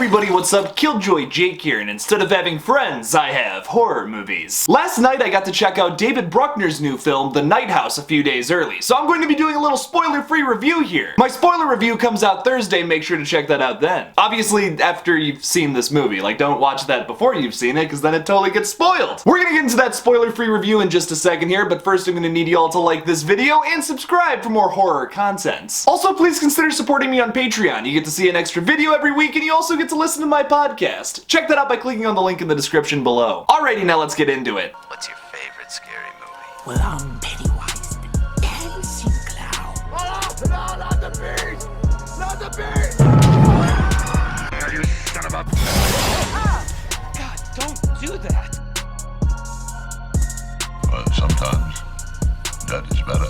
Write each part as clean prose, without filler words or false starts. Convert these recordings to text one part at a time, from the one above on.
everybody, what's up? KillJoy Jake here, and instead of having friends, I have horror movies. Last night I got to check out David Bruckner's new film, The Night House, a few days early, so I'm going to be doing a little spoiler-free review here. My spoiler review comes out Thursday, make sure to check that out then. Obviously, after you've seen this movie, like don't watch that before you've seen it, because then it totally gets spoiled. We're gonna get into that spoiler-free review in just a second here, but first I'm gonna need y'all to like this video and subscribe for more horror content. Also, please consider supporting me on Patreon. You get to see an extra video every week, and you also get to listen to my podcast. Check that out by clicking on the link in the description below. Alrighty, now let's get into it. What's your favorite scary movie? Well, I'm Pennywise the dancing clown. Oh, no, not the beast! Not the beast! You son of a... God, don't do that. Well, sometimes that is better.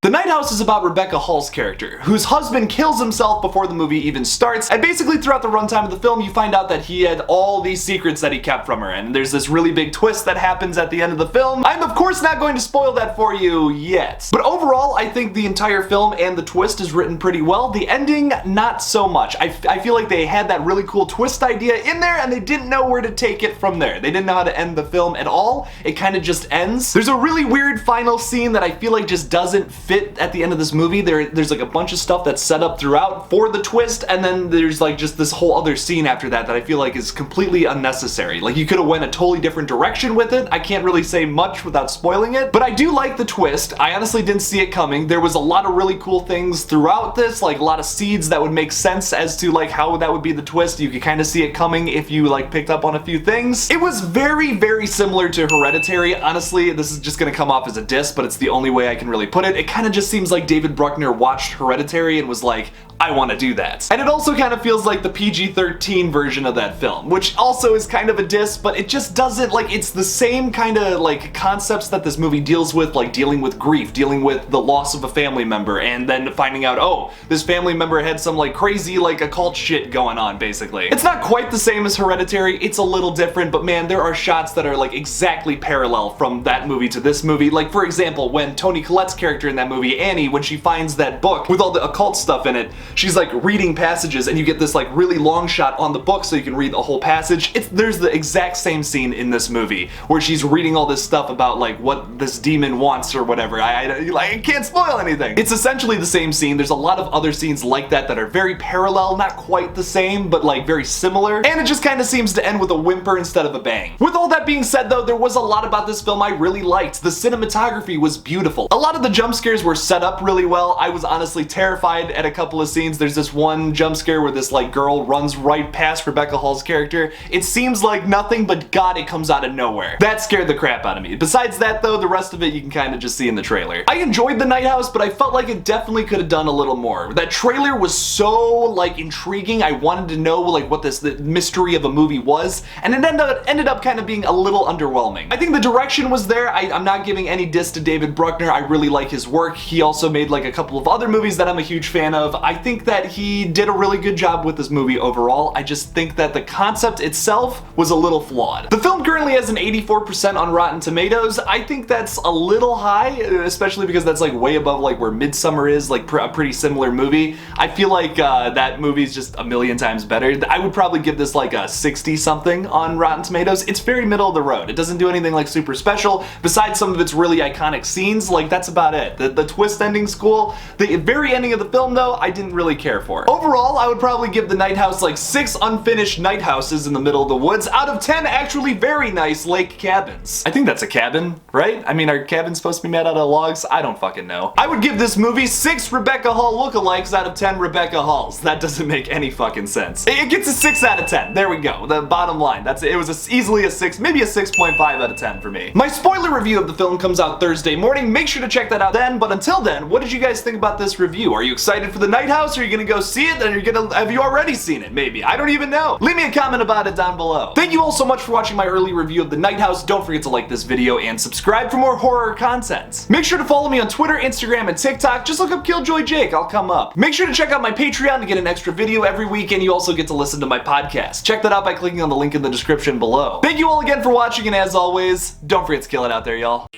The Night House is about Rebecca Hall's character, whose husband kills himself before the movie even starts, and basically throughout the runtime of the film you find out that he had all these secrets that he kept from her, and there's this really big twist that happens at the end of the film. I'm of course not going to spoil that for you yet. But overall, I think the entire film and the twist is written pretty well. The ending, not so much. I feel like they had that really cool twist idea in there, and they didn't know where to take it from there. They didn't know how to end the film at all. It kind of just ends. There's a really weird final scene that I feel like just doesn't fit at the end of this movie. There's like a bunch of stuff that's set up throughout for the twist, and then there's like just this whole other scene after that that I feel like is completely unnecessary. Like you could have went a totally different direction with it. I can't really say much without spoiling it, but I do like the twist. I honestly didn't see it coming. There was a lot of really cool things throughout this, like a lot of seeds that would make sense as to like how that would be the twist. You could kind of see it coming if you like picked up on a few things. It was very, very similar to Hereditary. Honestly, this is just gonna come off as a diss, but it's the only way I can really put it. It kind of just seems like David Bruckner watched Hereditary and was like, I want to do that. And it also kind of feels like the PG-13 version of that film, which also is kind of a diss, but it just doesn't, like, it's the same kind of like concepts that this movie deals with, like dealing with grief, dealing with the loss of a family member, and then finding out, oh, this family member had some like crazy like occult shit going on, basically. It's not quite the same as Hereditary, it's a little different, but man, there are shots that are like exactly parallel from that movie to this movie. Like for example, when Toni Collette's character in that movie, Annie, when she finds that book with all the occult stuff in it, she's like reading passages and you get this like really long shot on the book so you can read the whole passage. There's the exact same scene in this movie where she's reading all this stuff about like what this demon wants or whatever. I can't spoil anything. It's essentially the same scene. There's a lot of other scenes like that that are very parallel, not quite the same, but like very similar, and it just kind of seems to end with a whimper instead of a bang. With all that being said though, there was a lot about this film I really liked. The cinematography was beautiful. A lot of the jump scares were set up really well. I was honestly terrified at a couple of scenes. There's this one jump scare where this like girl runs right past Rebecca Hall's character. It seems like nothing, but god, it comes out of nowhere. That scared the crap out of me. Besides that though, the rest of it you can kind of just see in the trailer. I enjoyed The Night House, but I felt like it definitely could have done a little more. That trailer was so like intriguing. I wanted to know like what the mystery of a movie was, and it ended up kind of being a little underwhelming. I think the direction was there. I'm not giving any diss to David Bruckner. I really like his work. He also made like a couple of other movies that I'm a huge fan of. I think that he did a really good job with this movie overall. I just think that the concept itself was a little flawed. The film currently has an 84% on Rotten Tomatoes. I think that's a little high, especially because that's like way above like where Midsommar is, like a pretty similar movie. I feel like that movie is just a million times better. I would probably give this like a 60 something on Rotten Tomatoes. It's very middle of the road. It doesn't do anything like super special. Besides some of its really iconic scenes, like that's about it. The twist ending's cool. The very ending of the film though, I didn't really care for. Overall, I would probably give The Night House like 6 unfinished night houses in the middle of the woods out of 10 actually very nice lake cabins. I think that's a cabin, right? I mean, are cabins supposed to be made out of logs? I don't fucking know. I would give this movie 6 Rebecca Hall lookalikes out of 10 Rebecca Halls. That doesn't make any fucking sense. It gets a 6 out of 10. There we go. The bottom line. That's it. It was easily a 6, maybe a 6.5 out of 10 for me. My spoiler review of the film comes out Thursday morning. Make sure to check that out then, but until then, what did you guys think about this review? Are you excited for The Night House? Or are you gonna go see it? And have you already seen it? Maybe. I don't even know. Leave me a comment about it down below. Thank you all so much for watching my early review of The Night House. Don't forget to like this video and subscribe for more horror content. Make sure to follow me on Twitter, Instagram, and TikTok. Just look up KillJoy Jake. I'll come up. Make sure to check out my Patreon to get an extra video every week, and you also get to listen to my podcast. Check that out by clicking on the link in the description below. Thank you all again for watching, and as always, don't forget to kill it out there, y'all.